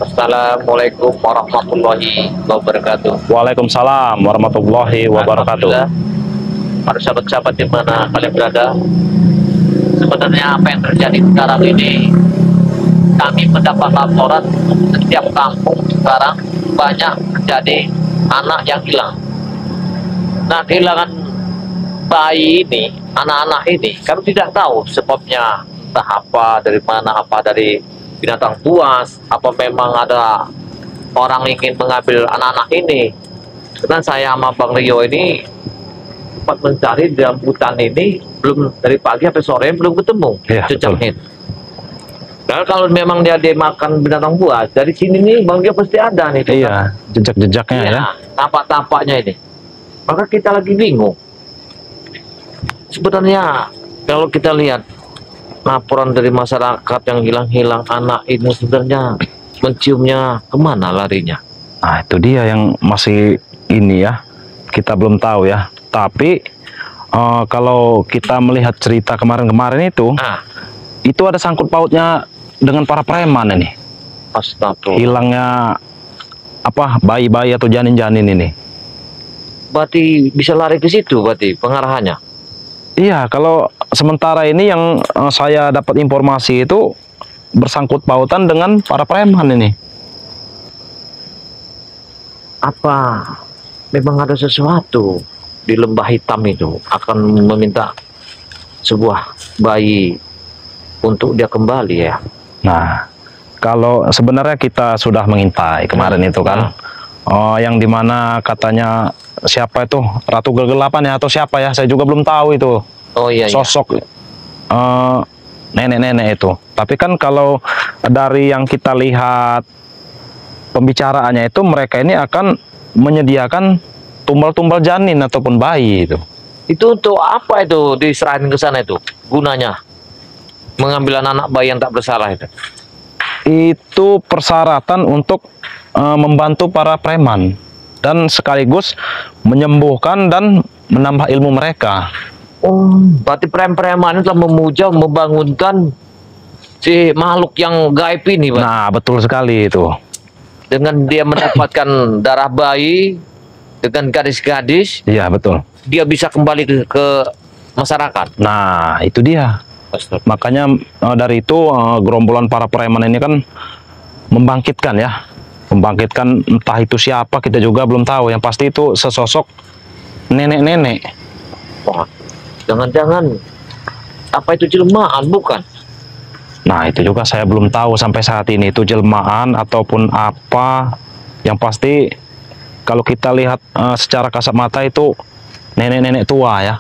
Assalamualaikum warahmatullahi wabarakatuh. Waalaikumsalam warahmatullahi wabarakatuh. Alhamdulillah, para sahabat-sahabat di mana kalian berada, sebenarnya apa yang terjadi sekarang ini, kami mendapat laporan setiap kampung sekarang banyak terjadi anak yang hilang. Nah, kehilangan bayi ini, anak-anak ini, kami tidak tahu sebabnya, entah apa, dari mana, apa dari binatang buas, apa memang ada orang ingin mengambil anak-anak ini. Karena saya sama Bang Rio ini sempat mencari di dalam hutan ini, belum dari pagi sampai sore belum ketemu jejaknya. Karena kalau memang dia dimakan binatang buas, dari sini nih Bang Rio pasti ada nih. Iya, jejak-jejaknya ya. Tampak-tampaknya ini. Maka kita lagi bingung. Sebenarnya kalau kita lihat laporan dari masyarakat yang hilang-hilang anak ini, sebenarnya menciumnya kemana larinya? Nah, itu dia yang masih ini ya, kita belum tahu ya. Tapi kalau kita melihat cerita kemarin-kemarin itu ada sangkut pautnya dengan para preman ini. Astagfirullah. Hilangnya apa, bayi-bayi atau janin-janin ini. Berarti bisa lari ke situ berarti pengarahannya? Iya, kalau sementara ini yang saya dapat informasi itu bersangkut pautan dengan para preman ini. Apa memang ada sesuatu di lembah hitam itu akan meminta sebuah bayi untuk dia kembali ya? Nah, kalau sebenarnya kita sudah mengintai kemarin itu kan, yang dimana katanya siapa itu, Ratu Kegelapan ya atau siapa ya, saya juga belum tahu itu. Oh iya, sosok nenek-nenek itu. Tapi kan kalau dari yang kita lihat pembicaraannya itu, mereka ini akan menyediakan tumbal-tumbal janin ataupun bayi itu. Itu untuk apa itu diserahin ke sana itu? Gunanya mengambil anak bayi yang tak bersalah itu? Itu persyaratan untuk membantu para preman dan sekaligus menyembuhkan dan menambah ilmu mereka. Oh, berarti preman itu telah memuja, membangunkan si makhluk yang gaib ini, Pak. Nah, betul sekali itu. Dengan dia mendapatkan darah bayi, dengan gadis-gadis, iya betul, dia bisa kembali ke masyarakat. Nah, itu dia. Makanya dari itu gerombolan para preman ini kan membangkitkan ya. Membangkitkan entah itu siapa, kita juga belum tahu. Yang pasti itu sesosok nenek-nenek. Wah, jangan-jangan apa itu jelmaan, bukan? Nah, itu juga saya belum tahu sampai saat ini itu jelmaan ataupun apa. Yang pasti kalau kita lihat secara kasat mata itu nenek-nenek tua ya.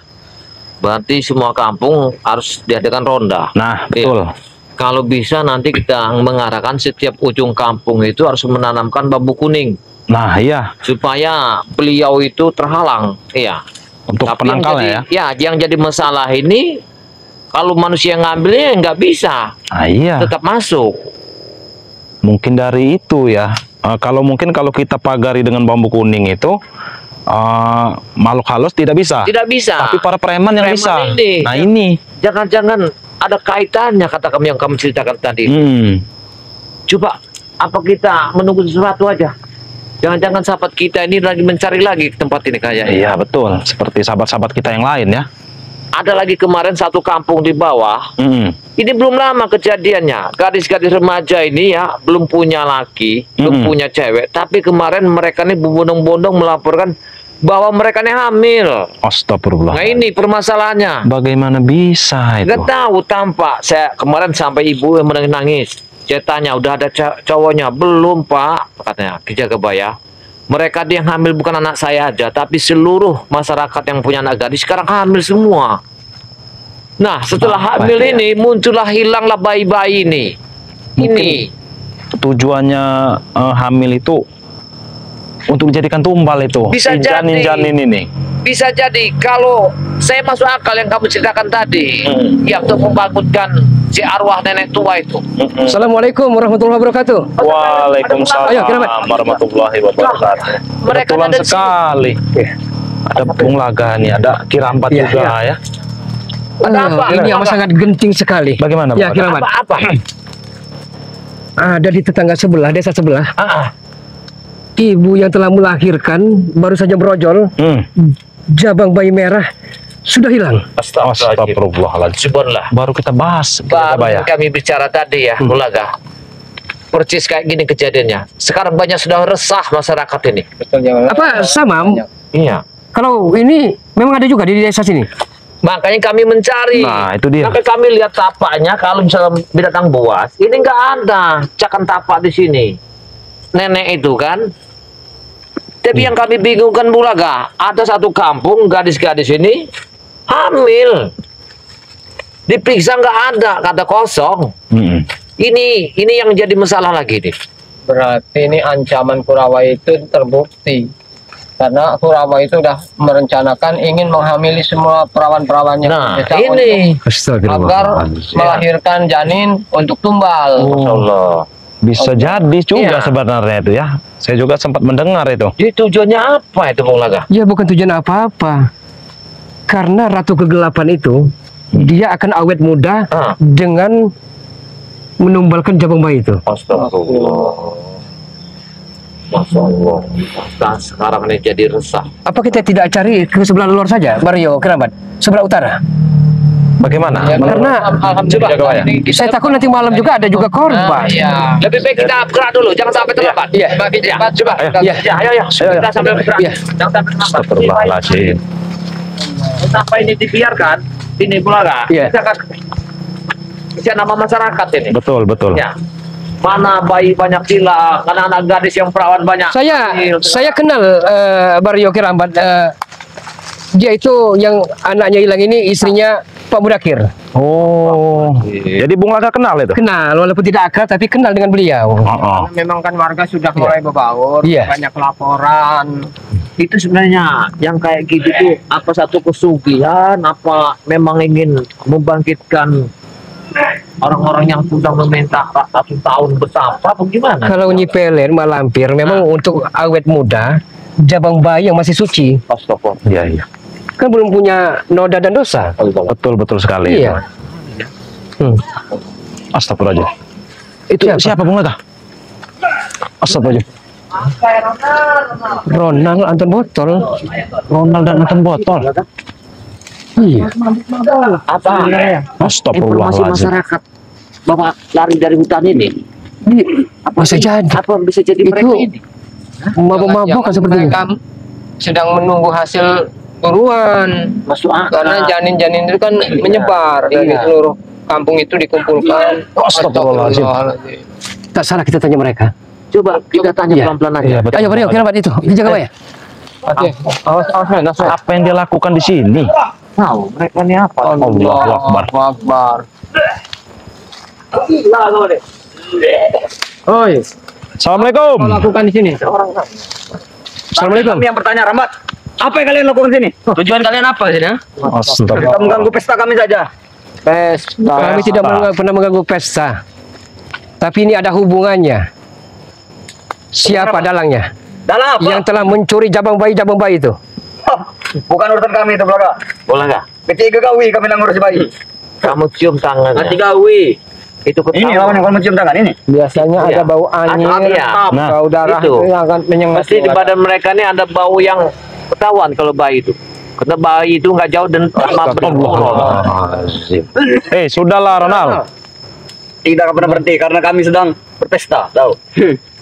Berarti semua kampung harus diadakan ronda. Nah, betul. Kalau bisa nanti kita mengarahkan setiap ujung kampung itu harus menanamkan bambu kuning. Nah, iya. Supaya beliau itu terhalang. Iya. Untuk tapi penangkalnya ya. Ya, yang jadi masalah ini kalau manusia ngambilnya nggak bisa. Nah, iya. Tetap masuk. Mungkin dari itu ya. Kalau kita pagari dengan bambu kuning itu, makhluk halus tidak bisa. Tidak bisa. Tapi para preman yang bisa. Ini, nah, ini. Jangan-jangan ada kaitannya kata kami yang kamu ceritakan tadi. Coba apa kita menunggu sesuatu aja? Jangan-jangan sahabat kita ini lagi mencari lagi tempat ini kayaknya. Iya betul, seperti sahabat-sahabat kita yang lain ya. Ada lagi kemarin satu kampung di bawah. Ini belum lama kejadiannya. Gadis-gadis remaja ini ya belum punya laki, belum punya cewek. Tapi kemarin mereka ini berbondong-bondong melaporkan bahwa mereka ini hamil. Astagfirullah. Nah ini permasalahannya. Bagaimana bisa itu? Nggak tahu, tampak. Saya kemarin sampai ibu yang menangis. Saya tanya, udah ada cowoknya? Belum, Pak. Katanya, Kijagabaya. Mereka yang hamil bukan anak saya aja, tapi seluruh masyarakat yang punya anak gadis sekarang hamil semua. Nah, setelah hamil ini, muncullah hilanglah bayi-bayi ini. Mungkin tujuannya hamil itu untuk dijadikan tumbal itu. Bisa si jadi. Janin ini. Bisa jadi kalau saya masuk akal yang kamu ceritakan tadi, ya untuk membangunkan si arwah nenek tua itu. Assalamualaikum warahmatullahi wabarakatuh. Waalaikumsalam warahmatullahi wabarakatuh. Kebetulan sekali. Ada Bung Laga nih, ada Kirambat juga ya. Ini yang sangat genting sekali. Bagaimana? Ya, Kirambat. Apa? ada di tetangga sebelah, desa sebelah. Ah, Ibu yang telah melahirkan baru saja brojol, jabang bayi merah sudah hilang. Astagfirullahaladzim. subhanallah. Baru kita bahas. Baru ya. kami bicara tadi ya, Bulaga. Percis kayak gini kejadiannya. Sekarang banyak sudah resah masyarakat ini. Apa sama? Iya. Kalau ini memang ada juga di desa sini. Makanya kami mencari. Nah, itu dia. Maka kami lihat tapaknya, kalau misalnya binatang buas, ini nggak ada cakan tapak di sini. Nenek itu kan. Tapi yang kami bingungkan Bulaga, ada satu kampung gadis-gadis ini hamil. Diperiksa nggak ada, kata kosong. Ini yang jadi masalah lagi nih. Berarti ini ancaman Kurawa itu terbukti. Karena Kurawa itu sudah merencanakan ingin menghamili semua perawan-perawannya. Nah, Desa ini. agar melahirkan janin untuk tumbal. Masya Allah. Bisa jadi juga Iya. sebenarnya itu ya. Saya juga sempat mendengar itu. Jadi tujuannya apa itu Bulaga? Ya bukan tujuan apa-apa. Karena Ratu Kegelapan itu dia akan awet muda dengan menumbalkan jabang bayi itu. Astagfirullah. Masya Allah. Nah, sekarang ini jadi resah. Apa kita tidak cari ke sebelah luar saja, Mario Kerabat? Sebelah utara. Bagaimana? Ya, Karena alhamdulillah saya takut nanti malam juga ada juga korban. Iya. Lebih baik kita gerak dulu, jangan sampai terlambat. Iya. Bagi cepat coba. Iya. Ya, ayo. Kita sambil bergerak. Iya. Jangan sampai terlambat. Astagfirullahaladzim. Kenapa ini dibiarkan? Ini Bulaga. Iya. Kita akan kesian nama masyarakat ini. Betul, betul. Ya. Mana bayi banyak hilang, anak-anak gadis yang perawan banyak. Saya kenal Mario Kerabat. Dia itu yang anaknya hilang ini istrinya Pak Mudakir. Oh, jadi Bung Laga kenal itu? Kenal, walaupun tidak akrab tapi kenal dengan beliau. Karena memang kan warga sudah mulai berbaur, Iya. banyak laporan. Itu sebenarnya yang kayak gitu tuh apa satu kesugihan, apa memang ingin membangkitkan orang-orang yang sudah meminta satu tahun bersama, apa gimana? Kalau nyipeler malampir memang untuk awet muda, jabang bayi yang masih suci, Astagfirullah. Iya, iya. kan belum punya noda dan dosa. Betul, betul sekali. Iya. Hmm. Astagfirullahaladzim. Itu Siapa Bung Laga? Astagfirullahaladzim. Ronald Anton Botol. Ronald dan Anton Botol. Iya. Apa informasi Astagfirullahaladzim. masyarakat bahwa lari dari hutan ini? Bisa jadi. Apa bisa jadi mereka Itu ini? mabuk-mabuk kan seperti itu. Mereka sedang menunggu hasil buruan. Masuk akal. Karena janin-janin itu kan menyebar dari seluruh kampung itu dikumpulkan. Astagfirullahaladzim. Tak salah kita tanya mereka. Coba kita tanya Iya. pelan-pelan aja. Iya, betul. Ayo Mario, kira itu. Dijaga Pak ya. Oke. Awas. Apa yang dia lakukan di sini? Tahu mereka ini apa? Allahu Akbar. Akbar. Oi, Assalamualaikum. Kau lakukan di sini. Assalamualaikum. Kami yang bertanya, Rahmat. Apa yang kalian lakukan di sini? Tujuan kalian apa sih? Astagfirullah. Kita mengganggu pesta kami saja. Pesta. Kami tidak pernah mengganggu pesta. Tapi ini ada hubungannya. Siapa dalangnya? Dalam apa? Yang telah mencuri jabang bayi itu. Bukan urusan kami itu, Belaga. Boleh nggak? Ketiga gawi kami yang ngurus bayi. Kamu cium tangan. Nanti gawi. Itu Ini lawan yang kalau mencium tangan ini. Biasanya Iya. ada bau anyir, Iya. Nah, bau darah itu. itu yang akan menyengat. Pasti di badan mereka ini ada bau yang ketahuan kalau bayi itu. Karena bayi itu nggak jauh dan sama berkurang. Sudahlah Ronald. Tidak akan pernah berhenti karena kami sedang berpesta, tahu?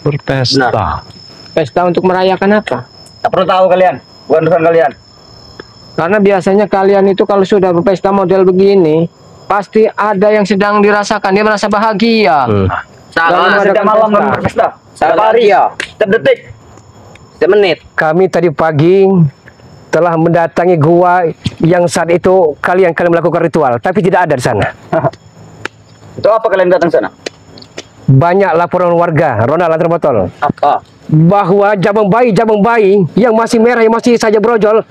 Berpesta. Pesta untuk merayakan apa? Tak perlu tahu kalian. Bukan urusan kalian. Karena biasanya kalian itu kalau sudah berpesta model begini, pasti ada yang sedang dirasakan. Dia merasa bahagia. Salah, setiap malam kami berpesta. Setiap hari ya. Setiap detik. Setiap menit. Kami tadi pagi telah mendatangi gua yang saat itu kalian melakukan ritual, tapi tidak ada di sana. Itu apa kalian datang sana? Banyak laporan warga, Ronald Anton Botol, Apa? bahwa jabang bayi yang masih merah, yang masih saja brojol,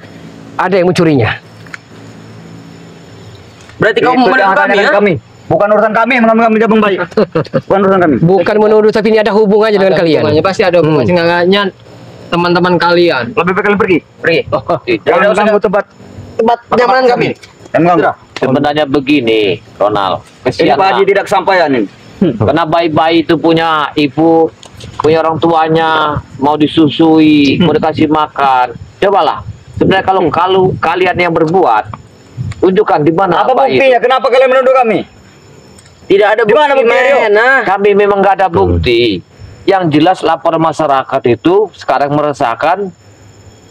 ada yang mencurinya. Berarti kamu menuduh kami ya? Kami. Bukan urusan kami yang mengambil jabang bayi. Bukan urusan kami. Bukan menuduh, tapi ini ada hubungannya dengan kalian. Hubungannya pasti ada hubungan. Seenggaknya teman-teman kalian. Lebih baik kalian pergi. Pergi. Jangan mengganggu tempat Kenyamanan kami. Jangan mengganggu. Sebenarnya begini, Ronald. Ini Pak Haji tidak kesampaian ini. Karena bayi-bayi itu punya ibu, punya orang tuanya, mau disusui, mau dikasih makan. Cobalah. Sebenarnya kalau kalian yang berbuat, tunjukkan di mana Apa bayi itu. buktinya? Kenapa kalian menuduh kami? Tidak ada Di mana bukti, buktinya, men. Kami memang nggak ada bukti. Yang jelas laporan masyarakat itu sekarang meresahkan.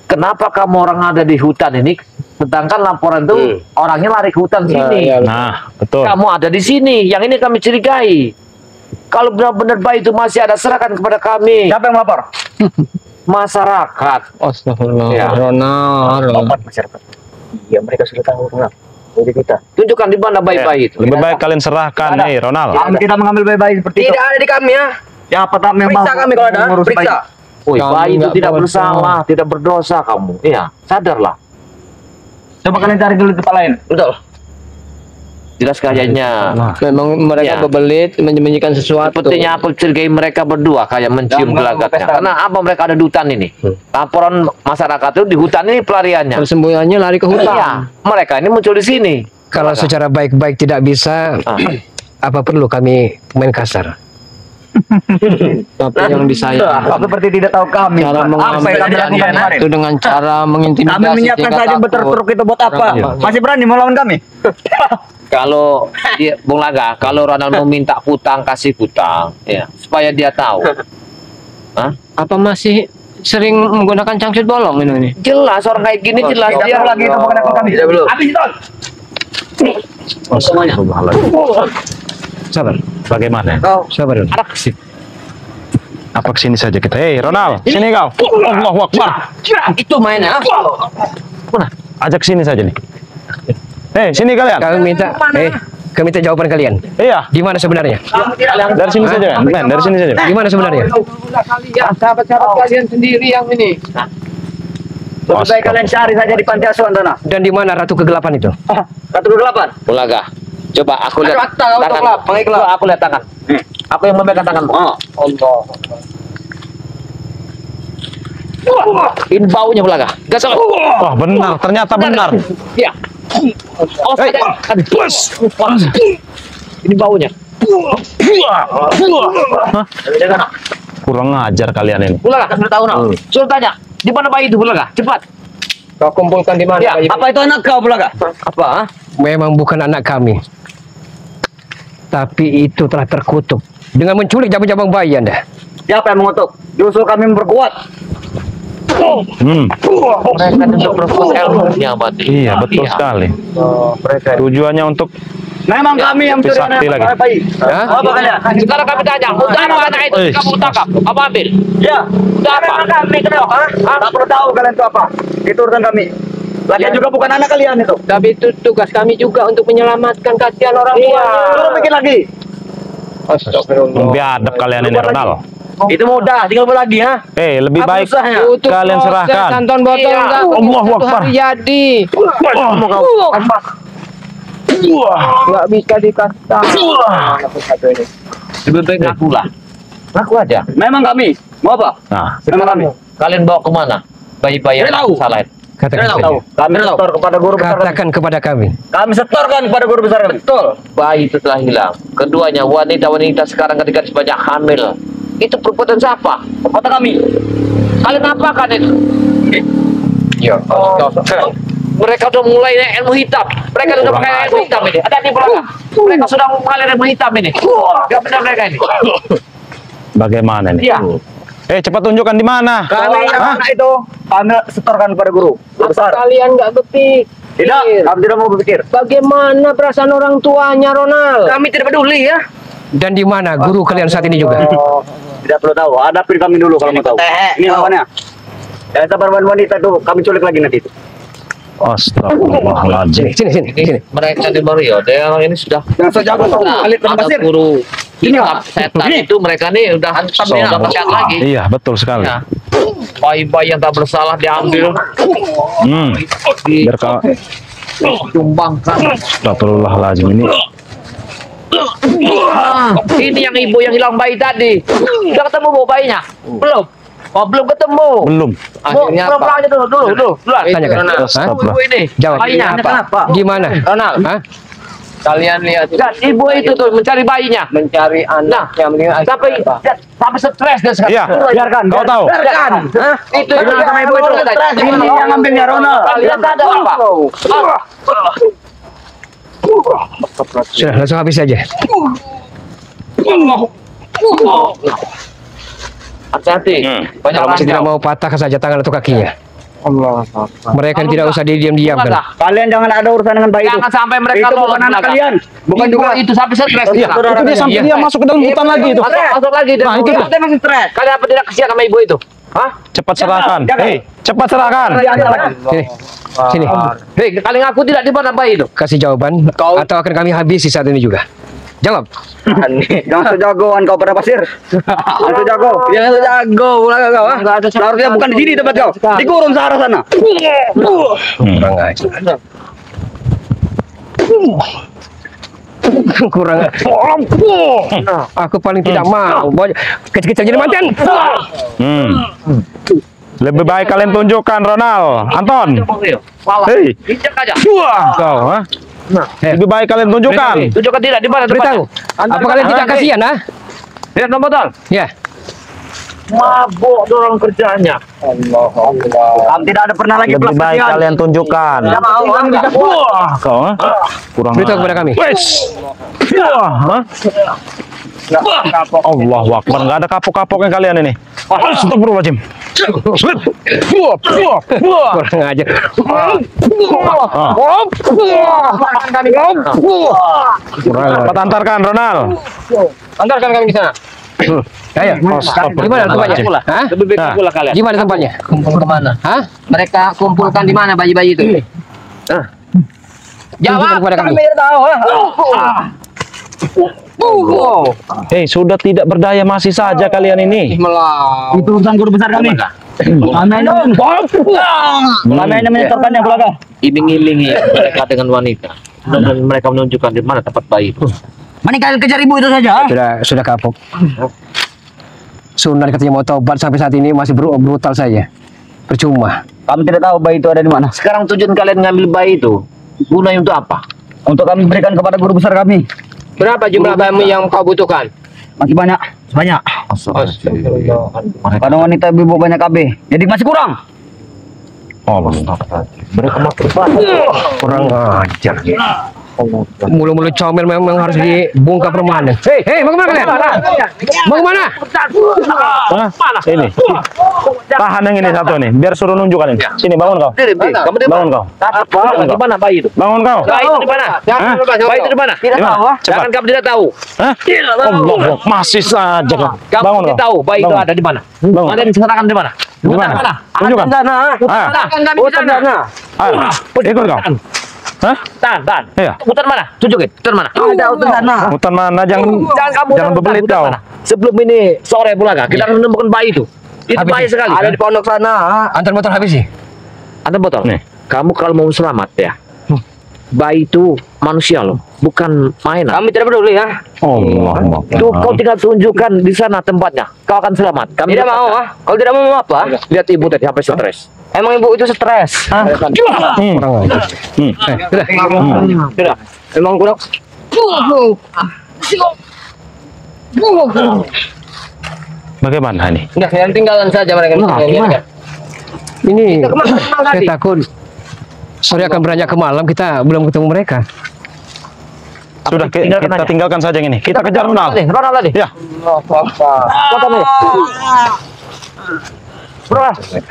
Kenapa kamu orang ada di hutan ini? Sedangkan laporan itu orangnya lari ke hutan sini. Nah, betul. Kamu ada di sini. Yang ini kami curigai. Kalau benar-benar bayi itu masih ada, serahkan kepada kami. Siapa yang melapor? Masyarakat. Astagfirullah. Ya. Ronald. Masyarakat. Iya, mereka sudah tahu kenapa. Jadi kita. Tunjukkan di mana bayi-bayi itu. Lebih baik kalian serahkan nih, Ronald. Kami tidak mengambil bayi-bayi seperti itu. Tidak ada di kami ya. Ya apa tak memang Periksa kami kalau ada. mengurus Periksa. Woi, Kamu bayi itu nggak tidak bersalah. bersalah, tidak berdosa kamu. Iya, sadarlah. Coba kalian cari dulu di tempat lain. Betul. Jelas kayaknya. Memang mereka Ya. bebelit menyembunyikan sesuatu. Sepertinya aku curigai mereka berdua kayak mencium Jangan gelagatnya. pesta. Karena apa mereka ada di hutan ini? Laporan masyarakat itu di hutan ini pelariannya. Persembunyiannya lari ke Iya, hutan. mereka ini muncul di sini. Kalau secara baik-baik tidak bisa, apa perlu kami main kasar? Tapi yang disayang Apa seperti tidak tahu kami? cara Apa yang kami mengambil lakukan kemarin? itu dengan cara mengintimidasi. Kami menyiapkan sehingga saja takut. berteruk itu buat apa? Iya. Masih berani melawan kami? Kalau Bung Laga, kalau Ronald mau minta hutang, kasih hutang, ya, supaya dia tahu. Hah? Apa masih sering menggunakan cangcut bolong ini? Jelas orang kayak gini jelas Tidak dia perlu lagi itu bukan akal kami. Tidak perlu. Habis itu. Astagfirullahaladzim. Sabar, Bagaimana? sabar. arak sih. Apa kesini saja kita? Hei, Ronald, sini kau. Allahu Akbar. Itu mainnya. Ajak sini saja nih. Hei, sini kalian. Kami minta, kami minta jawaban kalian. Iya, Di mana sebenarnya? dari sini saja, men. Dari sini saja. Di mana sebenarnya? Sahabat-sahabat kalian sendiri yang ini. Lebih baik kalian cari saja di panti asuhan sana. Dan di mana Ratu Kegelapan itu? Satu dua delapan. Bung Laga, coba aku lihat Aduh, akta, tangan. autoklaf, Coba aku lihat tangan. Aku yang memegang tanganmu. Allah. Ini baunya Bung Laga. Gak salah. Wah, benar. Ternyata benar. Iya. Oh, Hei, Wah, ini baunya. kurang ajar kalian ini. Bung Laga, sudah tahu nak. Suruh tanya, di mana bayi itu Bung Laga? Cepat. Kau kumpulkan di mana? Ya, bayi? Apa itu anak kau, Bulaga? Apa? Memang bukan anak kami. Tapi itu telah terkutuk dengan menculik jabang-jabang bayi Anda. Siapa yang mengutuk? Justru kami memperkuat. Mereka untuk berbuat ilmunya, Mati. Iya, betul sekali. Tujuannya untuk Memang kami yang mencuri sakti anak lagi. bayi. Hah? Apa kalian? Sekarang kami tanya, untuk apa anak itu kamu tangkap? Kamu ambil? Ya. Untuk apa? Memang kami kenapa? Tak perlu tahu kalian itu apa. Itu urusan kami. Lagian juga bukan anak kalian itu. Tapi itu tugas kami juga untuk menyelamatkan kasihan orang tua. Suruh bikin lagi. Astagfirullah. biadab kalian ini, Ronald. Itu mudah, tinggal buat lagi ha. Lebih Apa baik susahnya? Butuh kalian proses, serahkan. Anton botol Iya. enggak Allahu satu Akbar. hari jadi. Enggak bisa dikasih tahu. Lebih baik ngaku lah. Ngaku aja. Memang kami. Mau apa? Nah, Memang kami. Kalian bawa kemana? Bayi-bayi yang Tidak tahu. salah itu. Katakan Tidak saja. tahu. Kami setor kepada guru besar kami. Katakan kepada kami. Kami setorkan kepada guru besar kami. Betul. Bayi itu telah hilang. Keduanya wanita-wanita sekarang ketika banyak hamil. Itu perbuatan siapa? Kota kami. Kalian apakan itu? Ya, Mereka sudah mulai ilmu hitam. Mereka sudah pakai ilmu hitam ini. Ada di belakang. Mereka sudah mengalir ilmu hitam ini. Gak benar mereka ini. bagaimana nih? Iya. Cepat tunjukkan di mana. Kami yang Hah? anak itu kami setorkan kepada guru besar. kalian enggak berpikir. Tidak, kami tidak mau berpikir. Bagaimana perasaan orang tuanya, Ronald? Kami tidak peduli ya. Dan di mana guru kalian saat ini juga? Tidak perlu tahu. Hadapin kami dulu kalau mau tahu. Ini lawannya. Ya, sabar wanita itu kami culik lagi nanti itu. Astagfirullahaladzim. Sini. Mereka di Mario, orang ini sudah Yang sejago tuh, alit ada pasir. guru Ini, hitam, Pak. setan Ini. itu mereka nih udah hantam nih, udah pecat lagi. Iya, betul sekali. Ya. Bayi-bayi yang tak bersalah diambil, Biar kau ditumbangkan. Astagfirullahaladzim ini. Ini yang ibu yang hilang bayi tadi. Udah ketemu bawa bayinya? Belum. Oh, belum ketemu. Belum. Akhirnya Belum apa? aja dulu. Tanyakan. Ibu Hah? ini. Jawab. Bayinya Kenapa? Di mana? Ronald, Hah? Kalian lihat Dan ibu itu tuh mencari bayinya. mencari anak yang meninggal. Sampai stres dia sekarang. Iya. Biarkan. Kau tahu? Biarkan. Itu Bilang sama ibu itu. Ini yang ambilnya Ronald. Kalian tak ada apa? Sudah, langsung habis saja. Hati-hati. Banyak Kalau masih tidak orang mau patahkan saja tangan atau kakinya. Mereka tidak usah didiam-diamkan. Kalian jangan ada urusan dengan bayi itu. Jangan sampai mereka Itu lolos bukan anak belakang. kalian. Bukan Ibu juga. itu sampai stres. Iya, itu dia sampai dia masuk ke dalam hutan lagi itu. Masuk lagi. Nah, itu dia. Dia masih stres. Kalian apa tidak kesian sama ibu itu? Hah? Cepat serahkan. Hei, cepat serahkan. Sini, sini. Hei, kalian ngaku tidak di mana bayi itu? Kasih jawaban atau akan kami habisi saat ini juga. Jawab. Jangan sejagoan kau pada pasir. Jangan sejago. Jangan sejago. Kau. Harusnya bukan di sini tempat kau. Di gurun Sahara sana. Kurang aja. Kurang. Aku paling tidak mau. Kecil-kecil jadi mantan. Lebih baik kalian tunjukkan Ronald, Anton. Hei, Injak aja. kau, ha? Lebih baik kalian tunjukkan. Tunjukkan tidak di mana Beritahu. tempatnya. Apa kalian tidak kasihan, ha? Lihat nomor botol. Ya. Mabuk dorong kerjanya. Kami tidak ada pernah lagi Lebih belas baik kasihan. kalian tunjukkan. Tidak mau. Kami bisa. Wah, kau, ha? Kurang. Beritahu kepada kami. Wes. Wah, ha? Allahu Akbar, nggak ada kapok-kapoknya kalian ini. Astagfirullahaladzim. Kurang aja. Cepat antarkan Ronald. Antarkan kami ke sana. Ayo. Gimana tempatnya? Hah? Lebih baik Nah. pula kalian. Gimana tempatnya? kumpul kemana? Hah? Mereka kumpulkan di mana bayi-bayi itu? Tunjukkan kepada kami. Hei, sudah tidak berdaya masih saja kalian ini. Itu urusan guru besar kami. Kami hanya menyetorkan yang keluarga. Iling-ilingi mereka dengan wanita. Dan mereka menunjukkan di mana tempat bayi itu. Mending kalian kejar ibu itu saja. Sudah kapok. Sunan katanya mau tobat sampai saat ini masih brutal saja. Percuma. Kami tidak tahu bayi itu ada di mana. Sekarang tujuan kalian ngambil bayi itu gunanya untuk apa? Untuk kami berikan kepada guru besar kami. Berapa jumlah bayi yang kau butuhkan? Masih banyak. Banyak. Karena wanita ibu banyak KB. Jadi masih kurang. Kurang ajar. Mulu-mulu comel memang harus dibungkam permanen. Hei, mau kemana kalian? Mau kemana? Mana? Sini. Tahan yang ini satu nih, biar suruh nunjuk kalian. Sini, bangun kau. Kamu di Bangun kau. Di mana bayi itu? Bangun kau. Bayi itu di mana? Bayi itu di mana? Di mana? Jangan kamu tidak tahu. Hah? Allah, masih saja kau. Kamu Bangun tidak kau. tahu bayi itu Bangun. ada di mana? Bangun. Ada diserahkan di mana? Di mana? Tunjukkan. Hutan mana? Ikut kau. Hah? Tahan. Iya. Hutan mana? Tunjukin. Hutan mana? Ada hutan sana. Hutan mana? Jangan berbelit hutan kau. mana? Sebelum ini sore pula kita akan menemukan bayi itu. Itu Habis. bayi sekali. Ada di pondok sana. Antar motor habis sih. Antar botol. Nih. Kamu kalau mau selamat ya. Bayi itu manusia loh, bukan mainan. Kami tidak peduli ya. Allah. Tuh kau tinggal tunjukkan di sana tempatnya. Kau akan selamat. Kami Tidak mau ah. Kalau tidak mau apa? Lihat ibu tadi sampai stres. Emang ibu itu stres. Kurang ajar. Sudah. Emang kurang. Bagaimana ini? Udah, yang tinggalan saja mereka. Ini saya takut sore akan beranjak ke malam kita belum ketemu mereka. Sudah tinggalkan kita aja. tinggalkan saja yang ini. Kita kejar Ronald. Ronald tadi. Ya. Bro,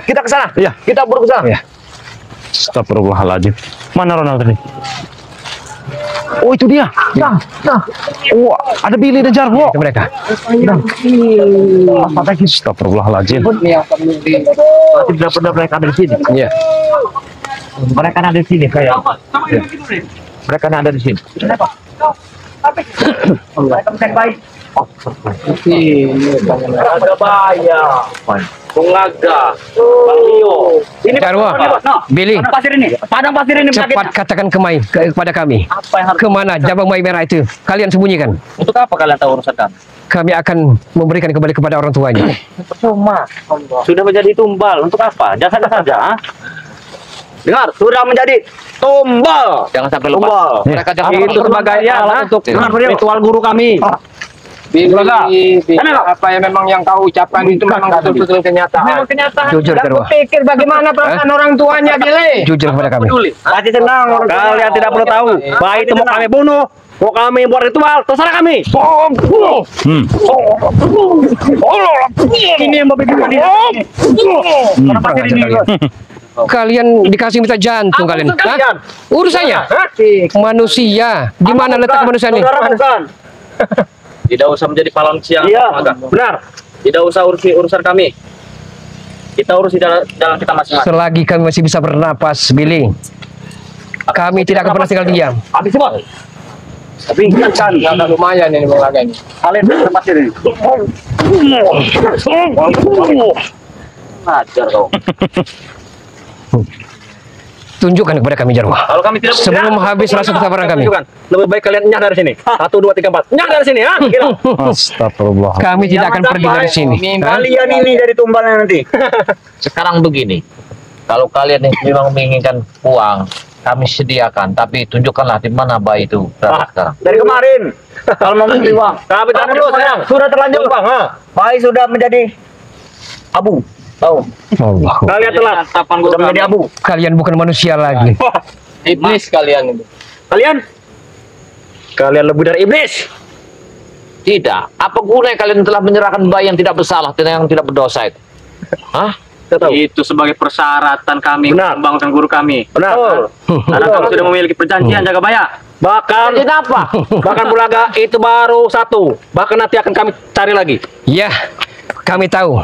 kita ke sana. Iya. Kita buru ke sana. Iya. Astagfirullahaladzim. Mana Ronald tadi? Oh, itu dia. Wah, ada Billy dan Jarwo. Itu mereka. Astagfirullahaladzim. Masih benar-benar mereka ada di sini. Iya. Mereka ada di sini kayak. Mereka ada di sini. Ada bahaya. Pengaga. Bang Leo. Ini Jarwo, Billy, Padang pasir ini. Padang pasir ini cepat katakan kepada kami. Kemana jabang bayi merah itu? Kalian sembunyikan. Untuk apa kalian tahu urusan kami? Kami akan memberikan kembali kepada orang tuanya. Percuma. Sudah menjadi tumbal. Untuk apa? Jasakan saja. Dengar, sudah menjadi tumbal. Jangan sampai lupa. Tumbal. Mereka jangan Itu sebagai alat untuk ritual guru kami. Apa yang memang yang kau ucapkan itu memang betul-betul kenyataan. Memang kenyataan. Jujur, Dan Jarwo. berpikir bagaimana perasaan orang tuanya, Billy. Jujur kepada kami. Pasti senang. Kalian tidak perlu tahu. Baik itu mau kami bunuh, mau kami buat ritual, terserah kami. Ini yang babi bunuh. Kalian dikasih minta jantung kalian. Hah? Urusannya manusia. Di mana letak manusia ini? Saudara bukan. Tidak usah menjadi pahlawan siang. Iya. Benar. Tidak usah urusan kami. Kita urus di dalam kita masing-masing. Selagi kami masih bisa bernapas, Billy, kami tidak akan pernah tinggal diam. Habis semua. Tapi ingatkan, Yang lumayan ini Bung Laga ini. kalian bisa pasir ini. Ajar kau. Tunjukkan kepada kami, Jarwo. Kalau kami tidak Sebelum habis rasa kesabaran kami. tunjukkan. Lebih baik kalian nyah dari sini. 1, 2, 3, 4. Nyah dari sini, ha? Gila. Astagfirullah. Kami tidak akan pergi dari sini. Hah? Kalian ini dari tumbalnya nanti. Sekarang begini, kalau kalian memang menginginkan uang, kami sediakan. Tapi tunjukkanlah di mana bayi itu sekarang. Dari kemarin. Kalau mau membeli uang. Kami tahan dulu sekarang. Sudah terlanjur. Bang, ha? Bayi sudah menjadi abu. Tahu? Allah. Kalian telah Sudah menjadi abu. Kalian bukan manusia lagi. Iblis kalian itu. Kalian lebih dari iblis. Tidak. Apa gunanya kalian telah menyerahkan bayi yang tidak bersalah dan yang tidak berdosa itu? Hah? Itu sebagai persyaratan kami membangunkan guru kami. Benar. Karena kami sudah memiliki perjanjian jaga baya. Bahkan Jadi apa? bahkan Bulaga itu baru 1. Bahkan nanti akan kami cari lagi. Ya, kami tahu.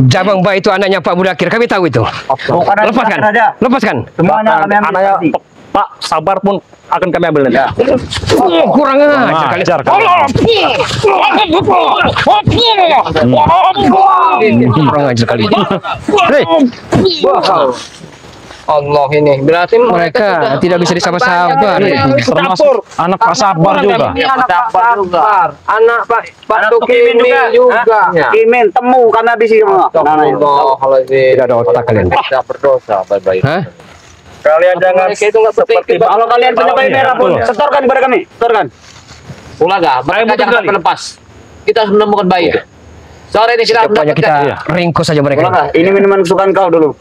Jabang Bayi itu anaknya Pak Budakir. Kami tahu itu. Bukan ada Lepaskan. aja. Lepaskan. Semuanya kami ambil. Anaknya nanti. Pak Sabar pun akan kami ambil nanti. Oh, kurang ajar kalian. Ajar Kurang ajar kali. Hei, Allah ini. Berarti mereka tidak bisa disapa-sapa. Termasuk anak Pak Sabar juga. anak Pak Sabar. Anak Pak Tukimin juga. Kimin, temu kami habis semua. Tidak ada otak kalian. Tidak berdosa bayi-bayi. Hah? Kalian jangan Mereka itu nggak berpikir. Kalau kalian punya bayi merah pun, setorkan kepada kami. Setorkan. Ulaga, mereka jangan sampai lepas. Kita harus menemukan bayi itu. Sore ini kita Pokoknya kita ringkus saja mereka. Ulaga, ini minuman kesukaan kau dulu.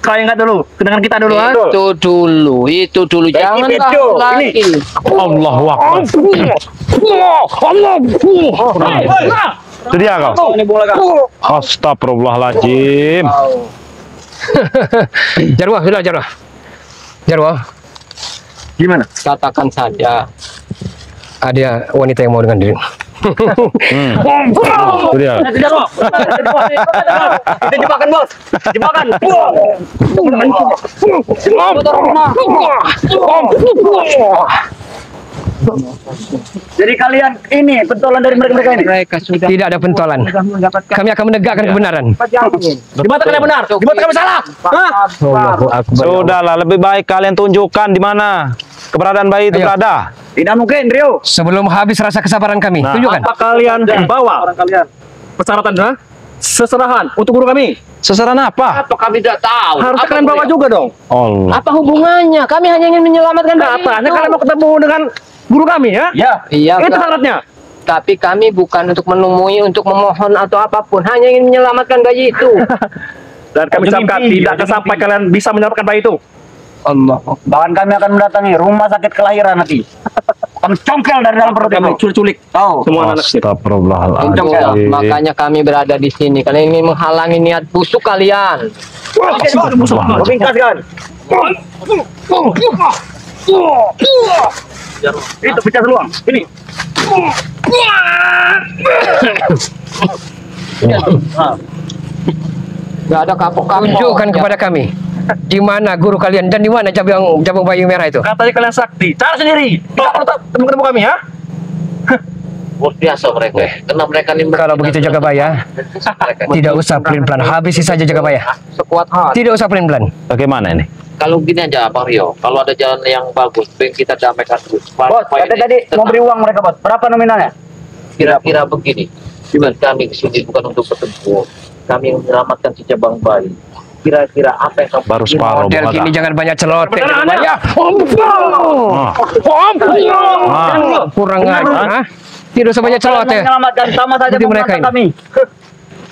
kau ingat dulu, dengan kita dulu, ha? Itu dulu. Jangan itu. lagi. Allahu Akbar. Itu dia kau. Ini Bulaga. Astagfirullahaladzim. Jarwo, sudah Jarwo. Jarwo, Gimana? Katakan saja. ada wanita yang mau dengan diri. Itu dia. Itu jebakan, Bos. Jebakan. Jadi kalian ini pentolan dari mereka ini. Mereka sudah Tidak ada pentolan. Kami akan menegakkan kebenaran. Di mata kalian benar, di mata kami salah. Allahu Akbar. Sudahlah, lebih baik kalian tunjukkan di mana keberadaan bayi itu Ayo. berada. Tidak mungkin, Rio. Sebelum habis rasa kesabaran kami, Nah, tunjukkan. Apa kalian bawa persyaratan, ha? Seserahan untuk guru kami. Sesaran apa? Apa kami tidak tahu? Harusnya Apa kalian bawa beliau? juga dong. Allah. Apa hubungannya? Kami hanya ingin menyelamatkan bayi Katanya itu. kalian mau ketemu dengan guru kami, ya? Ya. Iya, Itu Kak. syaratnya. Tapi kami bukan untuk menemui, untuk memohon atau apapun. Hanya ingin menyelamatkan bayi itu. Dan kami ucapkan tidak akan sampai kalian bisa menyelamatkan bayi itu. Allah. Bahkan kami akan mendatangi rumah sakit kelahiran nanti. Kami congkel dari dalam perut Kami kamu. culik-culik Tahu. semua anak kecil. Astagfirullahaladzim. Makanya kami berada di sini. Kalian ingin menghalangi niat busuk kalian. Bingkas kan? Itu pecah peluang. Ini. Gak ada kapok-kapok. Tunjukkan kepada kami di mana guru kalian dan di mana jabang bayi merah itu. Katanya kalian sakti. Cara sendiri. Tidak perlu ketemu kami, ya? Luar biasa mereka. Karena mereka ini Kalau begitu jaga baya, tidak usah pelin-pelan. Habisi saja jaga baya. Sekuat hati. Tidak usah pelin-pelan. Bagaimana ini? Kalau gini aja Bang Rio, kalau ada jalan yang bagus, pengen kita damaikan terus. Bos, tadi mau beri uang mereka, Bos. Berapa nominalnya? Kira-kira begini, kami kesini bukan untuk bertempur, kami menyelamatkan si cabang bayi. kira-kira apa yang kamu Baru separuh. Model Bung gini Aga. jangan banyak celoteh. Beneran, Jangan banyak. Ah. Kurang ajar. Hah? Tidak usah banyak celoteh. Menyelamatkan sama saja Seperti mereka menantang ini. kami.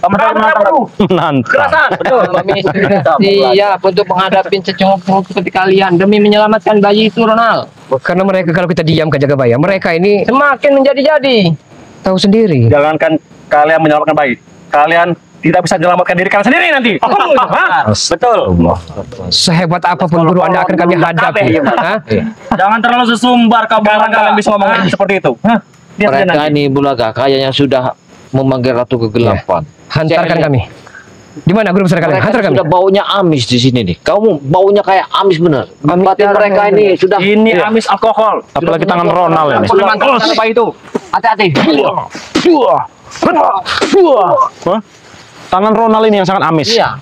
Sama saja menantang kami. Nantang. Betul, kami siap untuk menghadapi secongkok seperti kalian demi menyelamatkan bayi itu, Ronald. Karena mereka kalau kita diam ke jaga bayam, mereka ini Semakin menjadi-jadi. tahu sendiri. Jangankan kalian menyelamatkan bayi, kalian tidak bisa menyelamatkan diri kalian sendiri nanti. Betul. Sehebat apapun guru Anda akan kami hadapi. Hah? Jangan terlalu sesumbar kamu. Kalian bisa ngomong seperti itu. Hah? Lihat saja mereka nanti. ini Bulaga kayaknya sudah memanggil Ratu Kegelapan. Hantarkan Saya- kami. Di mana guru besar kalian? Mereka Hantar kami. sudah baunya amis di sini nih. Kamu baunya kayak amis bener. Berarti mereka ini sudah Ini amis alkohol. Apalagi tangan Ronald ini. Sudah mantap bayi itu. hati-hati. Hah? Tangan Ronald ini yang sangat amis. Iya.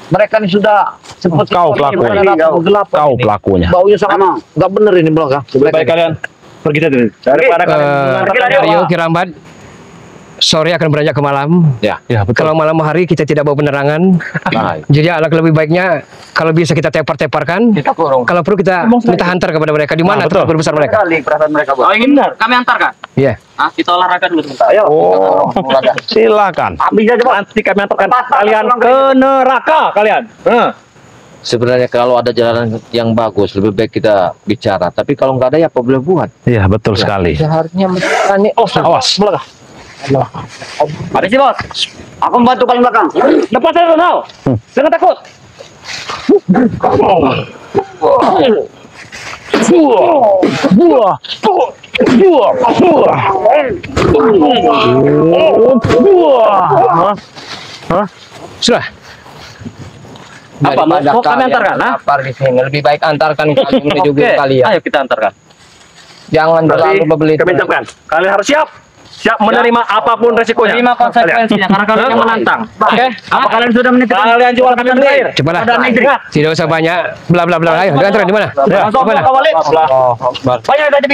Mereka ini sudah seperti Kau pelakunya. Ratu Kegelapan Kau ini. pelakunya. Baunya sangat nggak bener ini Bulaga. Lebih baik kalian pergi saja daripada kalian mengantarkan dia. Ayo Kirambat. Sore akan beranjak ke malam. Ya. Ya, betul. Kalau malam hari kita tidak bawa penerangan. Nah, Jadi alangkah lebih baiknya kalau bisa kita tepar-teparkan. Kita kurung. Kalau perlu kita minta hantar kepada mereka. Di mana betul. tempat besar mereka? Kali perasaan mereka, Bos. Oh ingin kami antarkan? Iya. Kita olahraga dulu sebentar. Ayo. Oh, silakan. Habis aja, Bos. Nanti kami antarkan kalian ke neraka kalian. sebenarnya kalau ada jalan yang bagus lebih baik kita bicara. Tapi kalau nggak ada ya apa boleh buat. Iya, betul sekali. Seharusnya menangani. Oh, Awas. Ada sih bos. Aku membantu paling belakang. Lepas saya Ronald. Jangan takut. Sudah. Apa mau Daripada kami kalian antarkan? Hah? lapar di sini, lebih baik antarkan kami menuju Oke, guru kalian. ayo kita antarkan. Jangan terlalu bebelit. Kami ucapkan, kalian harus siap. Siap menerima apapun resikonya. Terima konsekuensinya karena kalian yang menantang. Oke. Apa kalian sudah menitipkan? Kalian jual kami air. Cepatlah. Ada negeri. Tidak usah banyak bla bla bla. Ayo, diantar di mana? Langsung Di mana? bawa balik. Banyak tadi